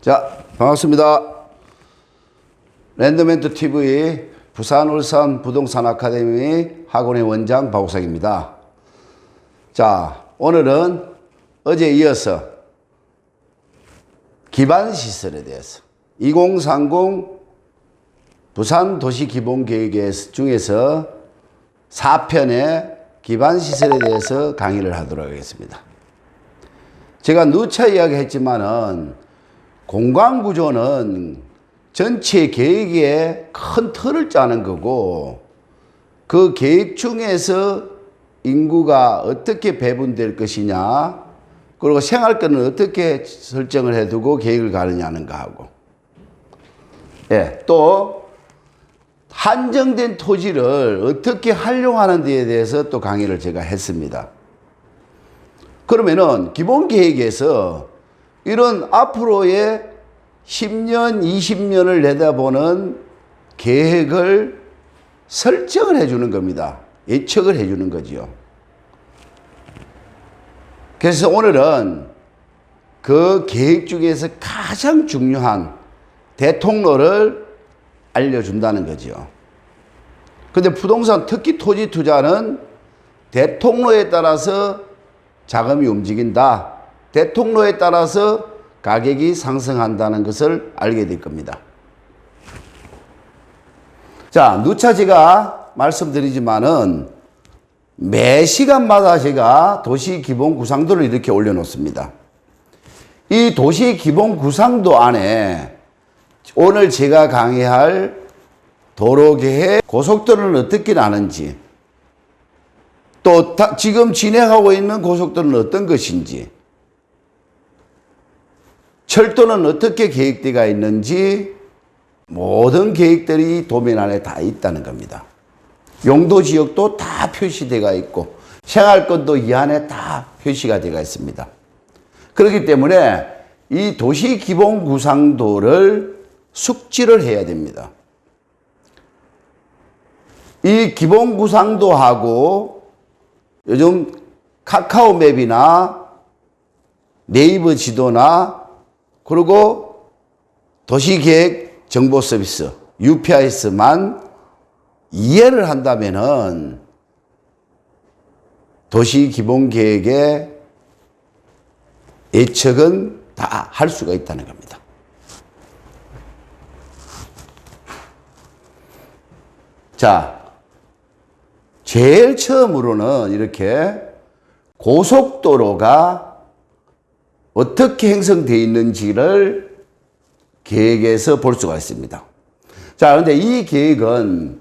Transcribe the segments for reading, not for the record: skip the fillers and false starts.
자, 반갑습니다. 랜드멘트 TV 부산 울산 부동산 아카데미 학원의 원장 박우석입니다. 자, 오늘은 어제에 이어서 기반시설에 대해서 2030 부산 도시기본계획 중에서 4편의 기반시설에 대해서 강의를 하도록 하겠습니다. 제가 누차 이야기했지만은 공간구조는 전체 계획에 큰 틀을 짜는 거고, 그 계획 중에서 인구가 어떻게 배분될 것이냐, 그리고 생활권은 어떻게 설정을 해두고 계획을 가느냐는 거하고, 또 한정된 토지를 어떻게 활용하는 데에 대해서 또 강의를 제가 했습니다. 그러면은 기본 계획에서 이런 앞으로의 10년, 20년을 내다보는 계획을 설정을 해주는 겁니다. 예측을 해주는 거죠. 그래서 오늘은 그 계획 중에서 가장 중요한 대통로를 알려준다는 거죠. 근데 부동산, 특히 토지 투자는 대통로에 따라서 자금이 움직인다. 대통로에 따라서 가격이 상승한다는 것을 알게 될 겁니다. 자, 누차 제가 말씀드리지만은 매 시간마다 제가 도시 기본 구상도를 이렇게 올려놓습니다. 이 도시 기본 구상도 안에 오늘 제가 강의할 도로계획, 고속도로는 어떻게 나는지, 또 지금 진행하고 있는 고속도로는 어떤 것인지, 철도는 어떻게 계획되어 있는지 모든 계획들이 도면 안에 다 있다는 겁니다. 용도 지역도 다 표시되어 있고 생활권도 이 안에 다 표시가 되어 있습니다. 그렇기 때문에 이 도시 기본 구상도를 숙지를 해야 됩니다. 이 기본 구상도하고 요즘 카카오맵이나 네이버 지도나 그리고 도시계획 정보서비스 UPIS만 이해를 한다면은 도시기본계획의 예측은 다 할 수가 있다는 겁니다. 자, 제일 처음으로는 이렇게 고속도로가 어떻게 형성되어 있는지를 계획에서 볼 수가 있습니다. 자, 그런데 이 계획은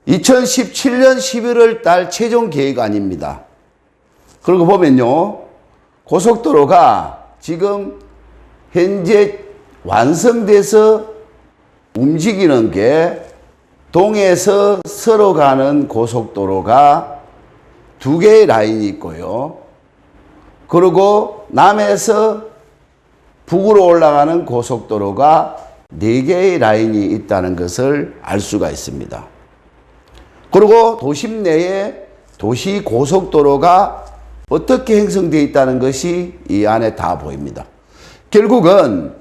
2017년 11월 달 최종 계획 아닙니다. 그리고 보면요, 고속도로가 지금 현재 완성돼서 움직이는 게 동에서 서로 가는 고속도로가 2개의 라인이 있고요. 그리고 남에서 북으로 올라가는 고속도로가 4개의 라인이 있다는 것을 알 수가 있습니다. 그리고 도심 내에 도시 고속도로가 어떻게 형성되어 있다는 것이 이 안에 다 보입니다. 결국은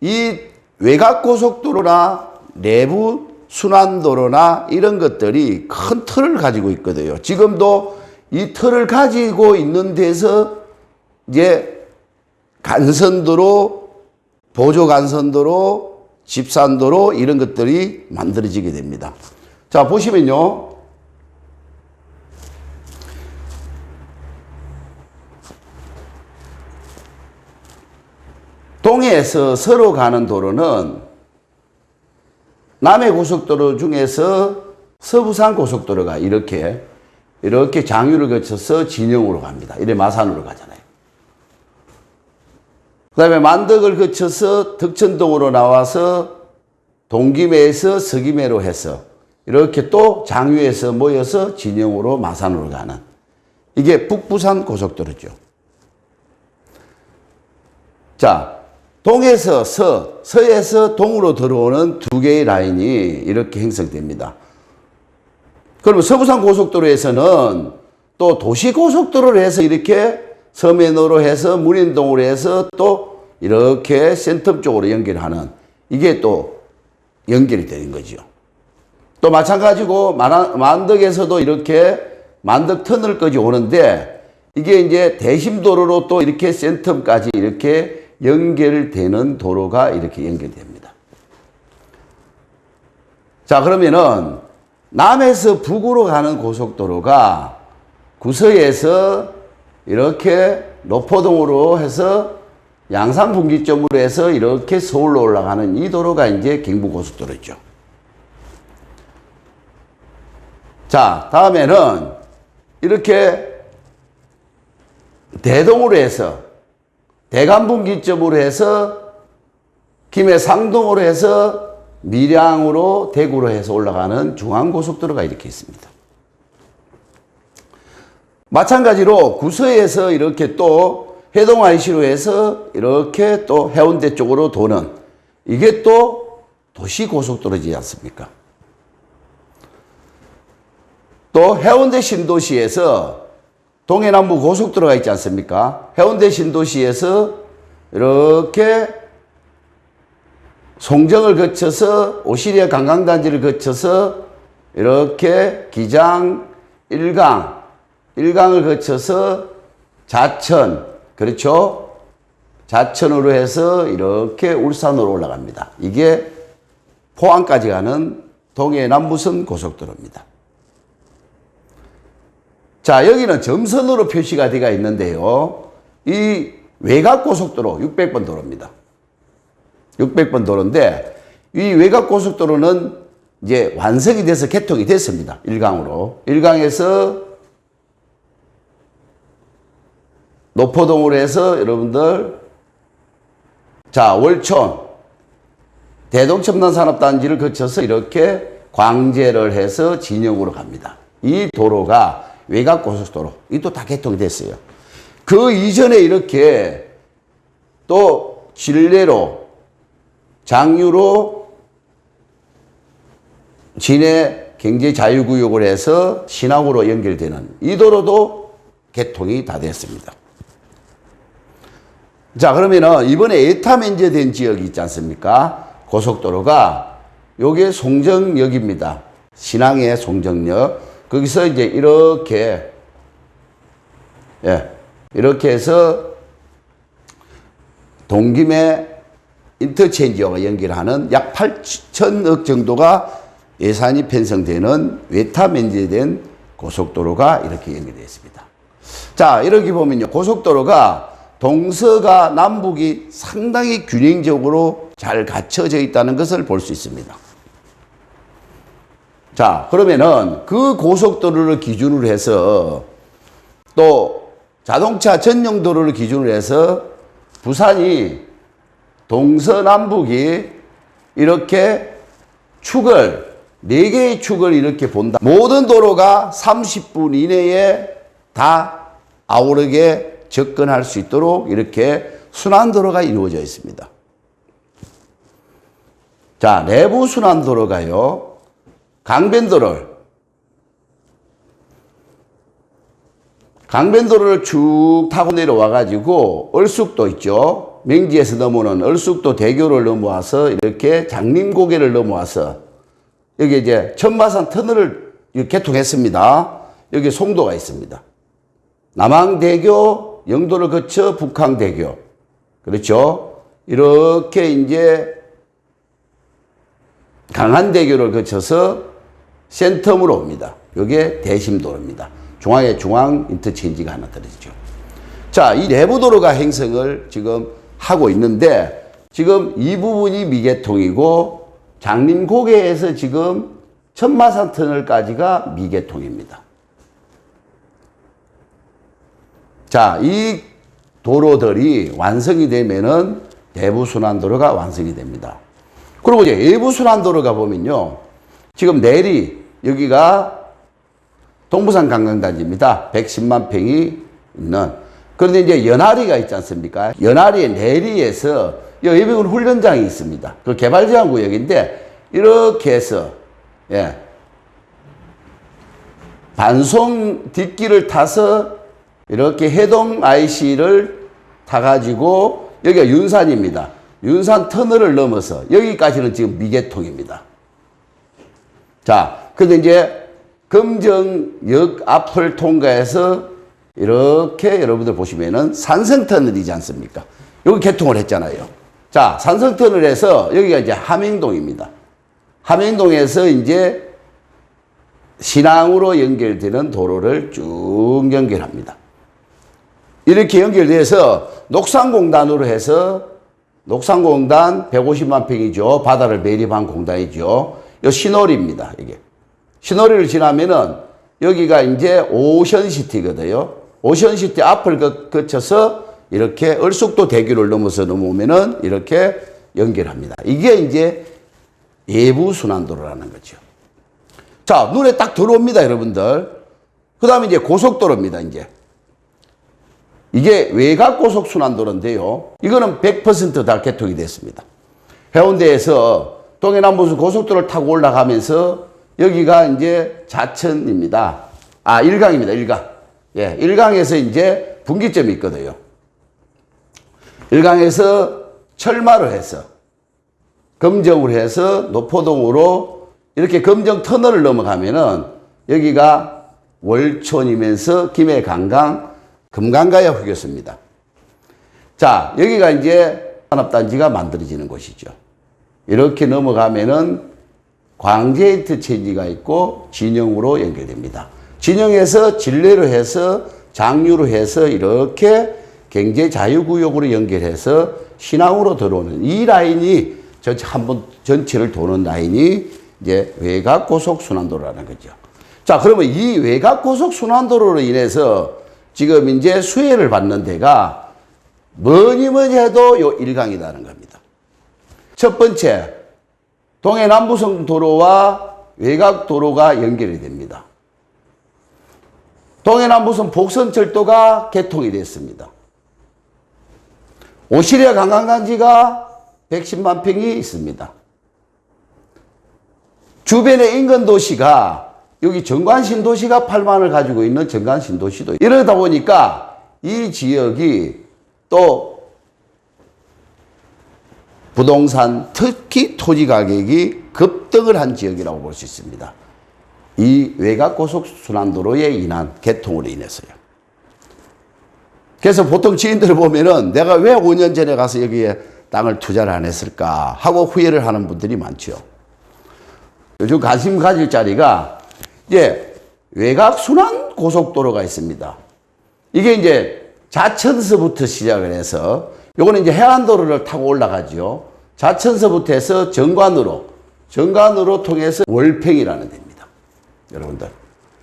이 외곽 고속도로나 내부 순환도로나 이런 것들이 큰 틀을 가지고 있거든요. 지금도 이 틀을 가지고 있는 데서 이제 간선도로, 보조간선도로, 집산도로 이런 것들이 만들어지게 됩니다. 자, 보시면요. 동해에서 서로 가는 도로는 남해 고속도로 중에서 서부산 고속도로가 이렇게 장유를 거쳐서 진영으로 갑니다. 이래 마산으로 가잖아요. 그 다음에 만덕을 거쳐서 덕천동으로 나와서 동김해에서 서김해로 해서 이렇게 또 장유에서 모여서 진영으로 마산으로 가는 이게 북부산 고속도로죠. 자, 동에서 서에서 동으로 들어오는 2개의 라인이 이렇게 형성됩니다. 그러면 서부산 고속도로에서는 또 도시고속도로를 해서 이렇게 서면으로 해서 문인동으로 해서 또 이렇게 센텀 쪽으로 연결하는 이게 또 연결이 되는 거죠. 또 마찬가지고 만덕에서도 이렇게 만덕 터널까지 오는데 이게 이제 대심도로로 또 이렇게 센텀까지 이렇게 연결되는 도로가 이렇게 연결됩니다. 자, 그러면은 남에서 북으로 가는 고속도로가 구서에서 이렇게 노포동으로 해서 양산 분기점으로 해서 이렇게 서울로 올라가는 이 도로가 이제 경부고속도로죠. 자, 다음에는 이렇게 대동으로 해서 대간분기점으로 해서 김해 상동으로 해서 밀양으로 대구로 해서 올라가는 중앙고속도로가 이렇게 있습니다. 마찬가지로 구서에서 이렇게 또 해동 IC로 해서 이렇게 또 해운대 쪽으로 도는 이게 또 도시고속도로지 않습니까? 또 해운대 신도시에서 동해남부 고속도로가 있지 않습니까? 해운대 신도시에서 이렇게 송정을 거쳐서 오시리아 관광단지를 거쳐서 이렇게 기장 1강을 거쳐서 자천, 그렇죠? 자천으로 해서 이렇게 울산으로 올라갑니다. 이게 포항까지 가는 동해남부선 고속도로입니다. 자, 여기는 점선으로 표시가 되어 있는데요. 이 외곽고속도로 600번 도로입니다. 600번 도로인데 이 외곽고속도로는 이제 완성이 돼서 개통이 됐습니다. 1강으로. 1강에서 노포동으로 해서 여러분들 자, 월촌 대동첨단산업단지를 거쳐서 이렇게 광제를 해서 진영으로 갑니다. 이 도로가 외곽고속도로 이것도 다 개통이 됐어요. 그 이전에 이렇게 또 진례로 장유로 진해 경제자유구역을 해서 신항으로 연결되는 이 도로도 개통이 다 됐습니다. 자, 그러면은 이번에 에타 면제된 지역이 있지 않습니까? 고속도로가 요게 송정역입니다. 신항의 송정역. 거기서 이제 이렇게 이렇게 해서 동김에 인터체인지와 연결하는 약 8천억 정도가 예산이 편성되는 외타 면제된 고속도로가 이렇게 연결되어 있습니다. 자, 이렇게 보면요. 고속도로가 동서가 남북이 상당히 균형적으로 잘 갖춰져 있다는 것을 볼 수 있습니다. 자, 그러면은 그 고속도로를 기준으로 해서 또 자동차 전용 도로를 기준으로 해서 부산이 동서남북이 이렇게 축을 4개의 축을 이렇게 본다. 모든 도로가 30분 이내에 다 아우르게 접근할 수 있도록 이렇게 순환도로가 이루어져 있습니다. 자, 내부 순환도로가요. 강변도로를 쭉 타고 내려와 가지고 얼숙도 있죠. 맹지에서 넘어오는 얼숙도 대교를 넘어와서 이렇게 장림고개를 넘어와서 여기 이제 천마산 터널을 개통했습니다. 여기 송도가 있습니다. 남항대교, 영도를 거쳐 북항대교. 그렇죠? 이렇게 이제 강한대교를 거쳐서 센텀으로 옵니다. 이게 대심도로입니다. 중앙에 중앙 인터체인지가 하나 떨어지죠. 자, 이 내부도로가 행성을 지금 하고 있는데 지금 이 부분이 미개통이고 장림고개에서 지금 천마산 터널까지가 미개통입니다. 자, 이 도로들이 완성이 되면은 대부순환도로가 완성이 됩니다. 그리고 이제 외부순환도로가 보면요. 지금 내리, 여기가 동부산 관광단지입니다. 110만 평이 있는. 그런데 이제 연하리가 있지 않습니까? 연하리의 내리에서 예비군 훈련장이 있습니다. 그 개발제한구역인데, 이렇게 해서, 반송 뒷길을 타서 이렇게 해동 IC를 타가지고 여기가 윤산입니다. 윤산 터널을 넘어서 여기까지는 지금 미개통입니다. 자, 근데 이제 금정역 앞을 통과해서 이렇게 여러분들 보시면은 산성터널이지 않습니까? 여기 개통을 했잖아요. 자, 산성터널에서 여기가 이제 함행동입니다. 함행동에서 이제 신항으로 연결되는 도로를 쭉 연결합니다. 이렇게 연결돼서 녹산공단으로 해서 녹산공단 150만 평이죠. 바다를 매립한 공단이죠. 이 신호리입니다. 이게. 신호리를 지나면은 여기가 이제 오션시티거든요. 오션시티 앞을 거쳐서 이렇게 얼숙도 대교를 넘어서 넘어오면은 이렇게 연결합니다. 이게 이제 예부순환도로라는 거죠. 자, 눈에 딱 들어옵니다, 여러분들. 그 다음에 이제 고속도로입니다, 이제. 이게 외곽고속순환도로인데요. 이거는 100% 다 개통이 됐습니다. 해운대에서 동해남부선 고속도로를 타고 올라가면서 여기가 이제 자천입니다. 아, 일강입니다, 일강. 예, 일강에서 이제 분기점이 있거든요. 일강에서 철마로 해서 금정으로 해서 노포동으로 이렇게 금정 터널을 넘어가면은 여기가 월촌이면서 김해관광, 금강가야 휴게소입니다. 자, 여기가 이제 산업단지가 만들어지는 곳이죠. 이렇게 넘어가면은 광제인터체인지가 있고 진영으로 연결됩니다. 진영에서 진례로 해서 장류로 해서 이렇게 경제자유구역으로 연결해서 신항으로 들어오는 이 라인이 전체 한번 전체를 도는 라인이 이제 외곽고속순환도로라는 거죠. 자, 그러면 이 외곽고속순환도로로 인해서 지금 이제 수혜를 받는 데가 뭐니 해도 요 일강이라는 겁니다. 첫 번째, 동해남부선 도로와 외곽도로가 연결이 됩니다. 동해남부선 복선철도가 개통이 됐습니다. 오시리아 관광단지가 110만 평이 있습니다. 주변의 인근 도시가 여기 정관신도시가 8만을 가지고 있는 정관신도시도 이러다 보니까 이 지역이 또 부동산 특히 토지 가격이 급등을 한 지역이라고 볼 수 있습니다. 이 외곽고속순환도로에 인한 개통으로 인해서요. 그래서 보통 지인들을 보면은 내가 왜 5년 전에 가서 여기에 땅을 투자를 안 했을까 하고 후회를 하는 분들이 많죠. 요즘 관심 가질 자리가 이제 외곽순환 고속도로가 있습니다. 이게 이제 자천서부터 시작을 해서 요거는 이제 해안도로를 타고 올라가죠. 자천서부터 해서 정관으로 통해서 월팽이라는 데입니다. 여러분들.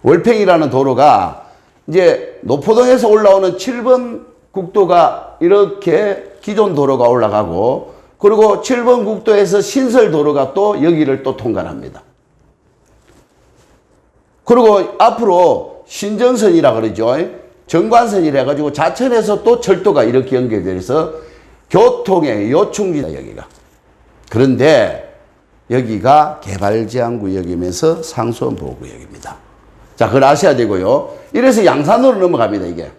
월팽이라는 도로가 이제 노포동에서 올라오는 7번 국도가 이렇게 기존 도로가 올라가고 그리고 7번 국도에서 신설도로가 또 여기를 또 통과합니다. 그리고 앞으로 신정선이라 그러죠. 정관선이라 해가지고 자천에서 또 철도가 이렇게 연결돼서 교통의 요충지다, 여기가. 그런데 여기가 개발제한구역이면서 상수원보호구역입니다. 자, 그걸 아셔야 되고요. 이래서 양산으로 넘어갑니다, 이게.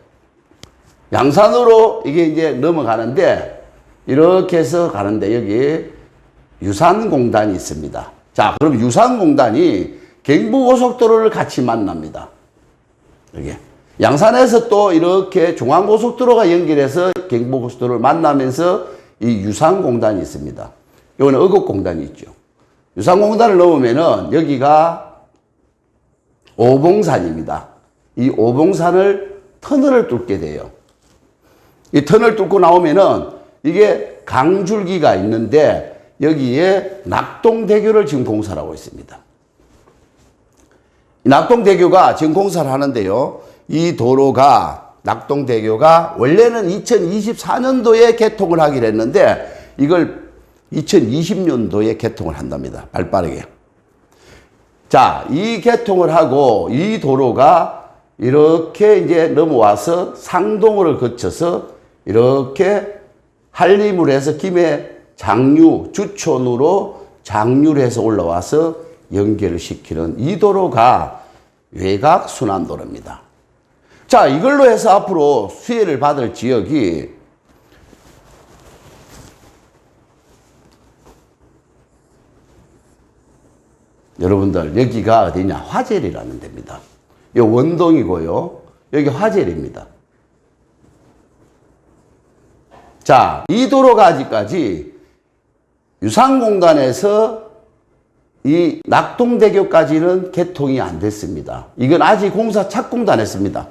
양산으로 이게 이제 넘어가는데, 이렇게 해서 가는데, 여기 유산공단이 있습니다. 자, 그럼 유산공단이 경부고속도로를 같이 만납니다. 여기. 양산에서 또 이렇게 중앙고속도로가 연결해서 경부고속도로를 만나면서 이 유산공단이 있습니다. 이거는 어곡공단이 있죠. 유산공단을 넘으면은 여기가 오봉산입니다. 이 오봉산을 터널을 뚫게 돼요. 이 터널 뚫고 나오면은 이게 강줄기가 있는데 여기에 낙동대교를 지금 공사를 하고 있습니다. 이 낙동대교가 지금 공사를 하는데요. 이 도로가 낙동대교가 원래는 2024년도에 개통을 하기로 했는데 이걸 2020년도에 개통을 한답니다. 발빠르게. 자, 이 개통을 하고 이 도로가 이렇게 이제 넘어와서 상동을 거쳐서 이렇게 한림을 해서 김해 장류 주촌으로 장류를 해서 올라와서 연결을 시키는 이 도로가 외곽순환도로입니다. 자, 이걸로 해서 앞으로 수혜를 받을 지역이 여러분들 여기가 어디냐? 화젤이라는 데입니다. 이 원동이고요. 여기 화젤입니다. 자, 이 도로가 아직까지 유상공단에서 이 낙동대교까지는 개통이 안 됐습니다. 이건 아직 공사 착공도 안 했습니다.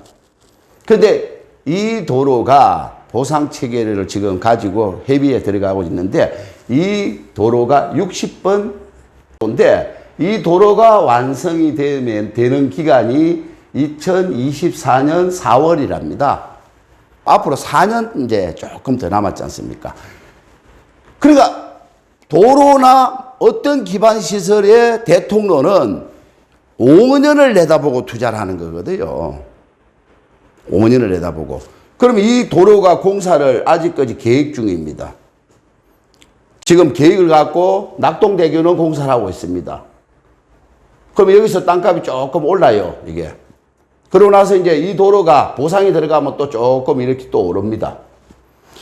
근데 이 도로가 보상체계를 지금 가지고 협의에 들어가고 있는데 이 도로가 60번인데 이 도로가 완성이 되는 기간이 2024년 4월이랍니다. 앞으로 4년 이제 조금 더 남았지 않습니까? 그러니까 도로나 어떤 기반 시설의 대통로는 5년을 내다보고 투자를 하는 거거든요. 5년을 내다보고. 그럼 이 도로가 공사를 아직까지 계획 중입니다. 지금 계획을 갖고 낙동대교는 공사를 하고 있습니다. 그럼 여기서 땅값이 조금 올라요, 이게. 그러고 나서 이제 이 도로가 보상이 들어가면 또 조금 이렇게 또 오릅니다.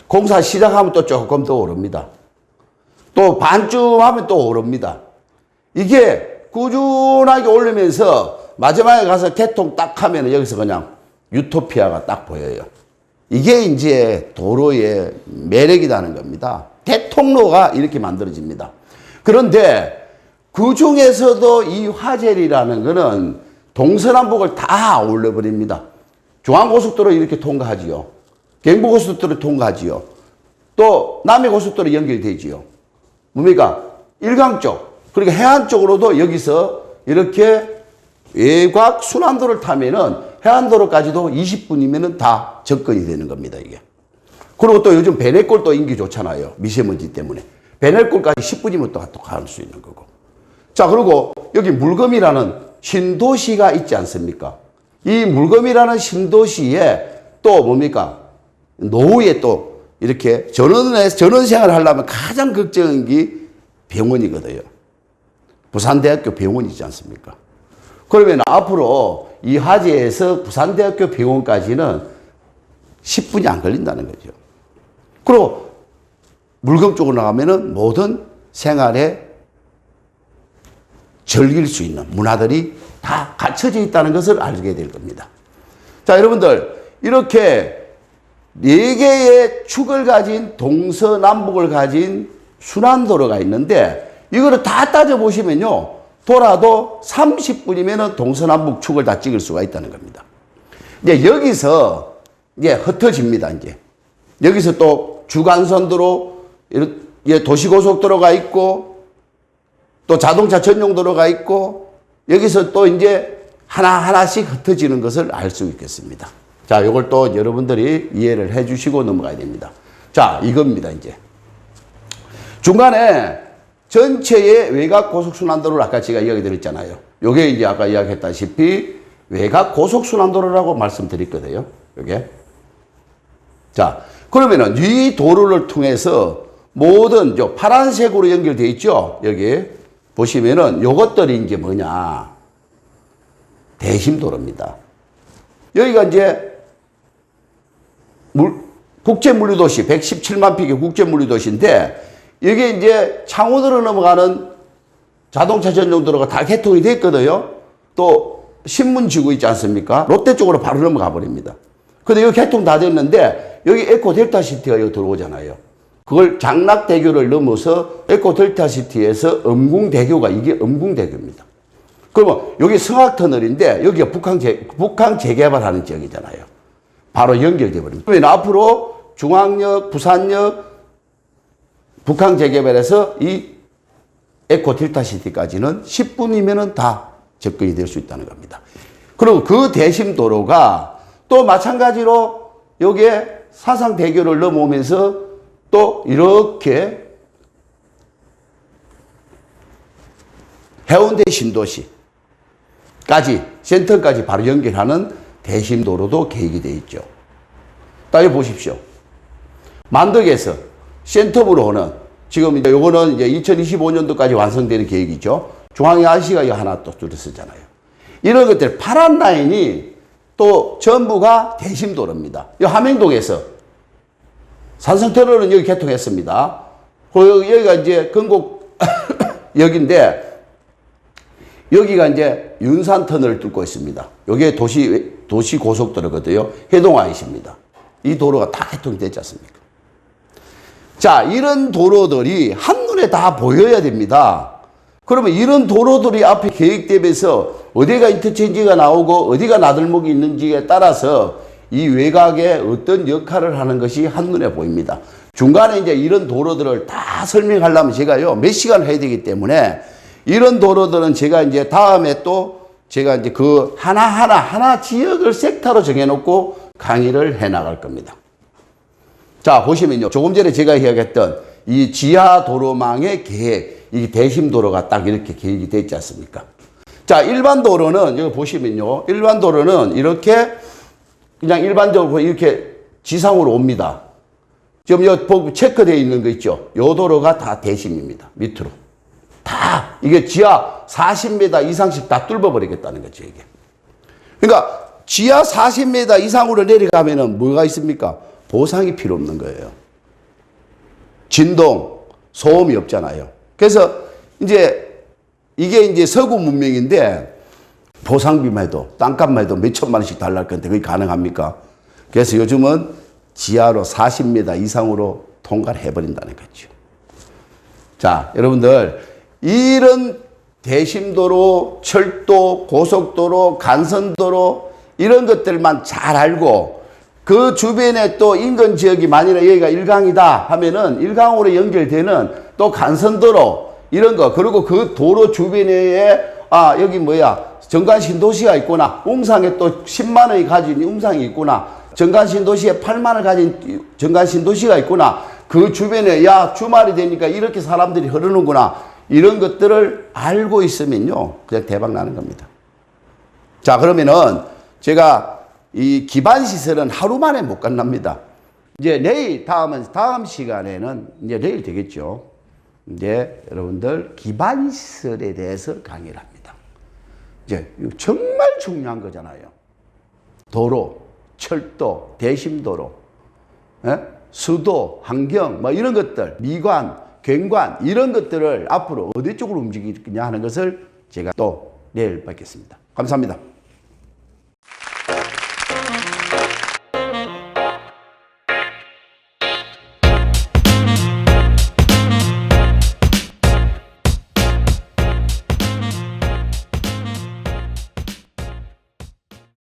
공사 시작하면 또 조금 더 오릅니다. 또 반쯤 하면 또 오릅니다. 이게 꾸준하게 오르면서 마지막에 가서 개통 딱 하면 여기서 그냥 유토피아가 딱 보여요. 이게 이제 도로의 매력이라는 겁니다. 대통로가 이렇게 만들어집니다. 그런데 그 중에서도 이 화젤이라는 거는 동서남북을 다 올려버립니다. 중앙고속도로 이렇게 통과하지요. 경부고속도로 통과하지요. 또 남해고속도로 연결되지요. 뭡니까? 일강 쪽, 그러니까 해안 쪽으로도 여기서 이렇게 외곽 순환도를 타면은 해안도로까지도 20분이면은 다 접근이 되는 겁니다, 이게. 그리고 또 요즘 베네골도 인기 좋잖아요. 미세먼지 때문에. 베네골까지 10분이면 또 갈 수 있는 거고. 자, 그리고 여기 물금이라는 신도시가 있지 않습니까? 이 물금이라는 신도시에 또 뭡니까? 노후에 또 이렇게 전원 생활을 하려면 가장 걱정인 게 병원이거든요. 부산대학교 병원이 있지 않습니까? 그러면 앞으로 이 화재에서 부산대학교 병원까지는 10분이 안 걸린다는 거죠. 그리고 물금 쪽으로 나가면은 모든 생활에 즐길 수 있는 문화들이 다 갖춰져 있다는 것을 알게 될 겁니다. 자, 여러분들, 이렇게 4개의 축을 가진 동서남북을 가진 순환도로가 있는데 이거를 다 따져보시면요. 돌아도 30분이면 동서남북 축을 다 찍을 수가 있다는 겁니다. 이제 여기서 이제 흩어집니다, 이제. 여기서 또 주간선도로, 도시고속도로가 있고, 또 자동차 전용도로가 있고, 여기서 또 이제 하나하나씩 흩어지는 것을 알 수 있겠습니다. 자, 이걸 또 여러분들이 이해를 해 주시고 넘어가야 됩니다. 자, 이겁니다, 이제. 중간에 전체의 외곽 고속순환도로를 아까 제가 이야기 드렸잖아요. 요게 이제 아까 이야기했다시피 외곽 고속순환도로라고 말씀드렸거든요. 요게. 자, 그러면은 이 도로를 통해서 모든 저 파란색으로 연결되어 있죠. 여기 보시면은 요것들이 이제 뭐냐. 대심도로입니다. 여기가 이제 국제물류도시 117만 pik의 국제물류도시인데 여기에 이제 창원으로 넘어가는 자동차 전용도로가 다 개통이 됐거든요. 또 신문지구 있지 않습니까? 롯데 쪽으로 바로 넘어가 버립니다. 근데 여기 개통 다 됐는데 여기 에코델타시티가 여기 들어오잖아요. 그걸 장락대교를 넘어서 에코델타시티에서 엄궁대교가 이게 엄궁대교입니다. 그러면 여기 성악터널인데 여기가 북한 재개발하는 지역이잖아요. 바로 연결돼 버립니다. 그러면 앞으로 중앙역, 부산역, 북한 재개발에서 이 에코델타시티까지는 10분이면 다 접근이 될 수 있다는 겁니다. 그리고 그 대심도로가 또 마찬가지로 여기에 사상대교를 넘어오면서 또 이렇게 해운대 신도시까지 센터까지 바로 연결하는 대심도로도 계획이 되어 있죠. 따져 보십시오. 만덕에서 센터부로 오는 지금 이제 요거는 이제 2025년도까지 완성되는 계획이죠. 중앙에 IC가 이거 하나 또 줄였었잖아요. 이런 것들 파란 라인이 또 전부가 대심도로입니다. 이 함행동에서 산성터널은 여기 개통했습니다. 여기가 이제 건곡역인데 여기가 이제 윤산 터널을 뚫고 있습니다. 여기에 도시 고속도로거든요. 해동아이십니다. 이 도로가 다 개통이 됐지 않습니까? 자, 이런 도로들이 한눈에 다 보여야 됩니다. 그러면 이런 도로들이 앞에 계획되면서 어디가 인터체인지가 나오고 어디가 나들목이 있는지에 따라서 이 외곽에 어떤 역할을 하는 것이 한눈에 보입니다. 중간에 이제 이런 도로들을 다 설명하려면 제가요, 몇 시간을 해야 되기 때문에 이런 도로들은 제가 이제 다음에 또 제가 이제 그 하나 지역을 섹터로 정해놓고 강의를 해 나갈 겁니다. 자, 보시면요. 조금 전에 제가 이야기했던 이 지하 도로망의 계획, 이 대심 도로가 딱 이렇게 계획이 되어 있지 않습니까? 자, 일반 도로는 여기 보시면요. 일반 도로는 이렇게 그냥 일반적으로 이렇게 지상으로 옵니다. 지금 여기 체크되어 있는 거 있죠? 요 도로가 다 대심입니다. 밑으로. 다 이게 지하 40m 이상씩 다 뚫어버리겠다는 거죠, 이게. 그러니까 지하 40m 이상으로 내려가면은 뭐가 있습니까? 보상이 필요 없는 거예요. 진동, 소음이 없잖아요. 그래서 이제 이게 이제 서구 문명인데 보상비만 해도 땅값만 해도 몇 천만 원씩 달랄 건데 그게 가능합니까? 그래서 요즘은 지하로 40m 이상으로 통과를 해버린다는 거죠. 자, 여러분들 이런 대심도로, 철도, 고속도로, 간선도로 이런 것들만 잘 알고 그 주변에 또 인근 지역이 만일에 여기가 일강이다 하면은 일강으로 연결되는 또 간선도로 이런 거, 그리고 그 도로 주변에 여기 정관 신도시가 있구나. 웅상에 또 10만 원이 가진 웅상이 있구나. 정관 신도시에 8만 원을 가진 정관 신도시가 있구나. 그 주변에 주말이 되니까 이렇게 사람들이 흐르는구나. 이런 것들을 알고 있으면요. 그냥 대박 나는 겁니다. 자, 그러면은 제가 이 기반 시설은 하루 만에 못 끝납니다. 이제 내일 다음 시간에는 이제 내일 되겠죠. 이제 여러분들 기반 시설에 대해서 강의를 합니다. 이제 정말 중요한 거잖아요. 도로, 철도, 대심도로, 수도, 환경, 이런 것들, 미관, 경관, 이런 것들을 앞으로 어디 쪽으로 움직일 거냐 하는 것을 제가 또 내일 뵙겠습니다. 감사합니다.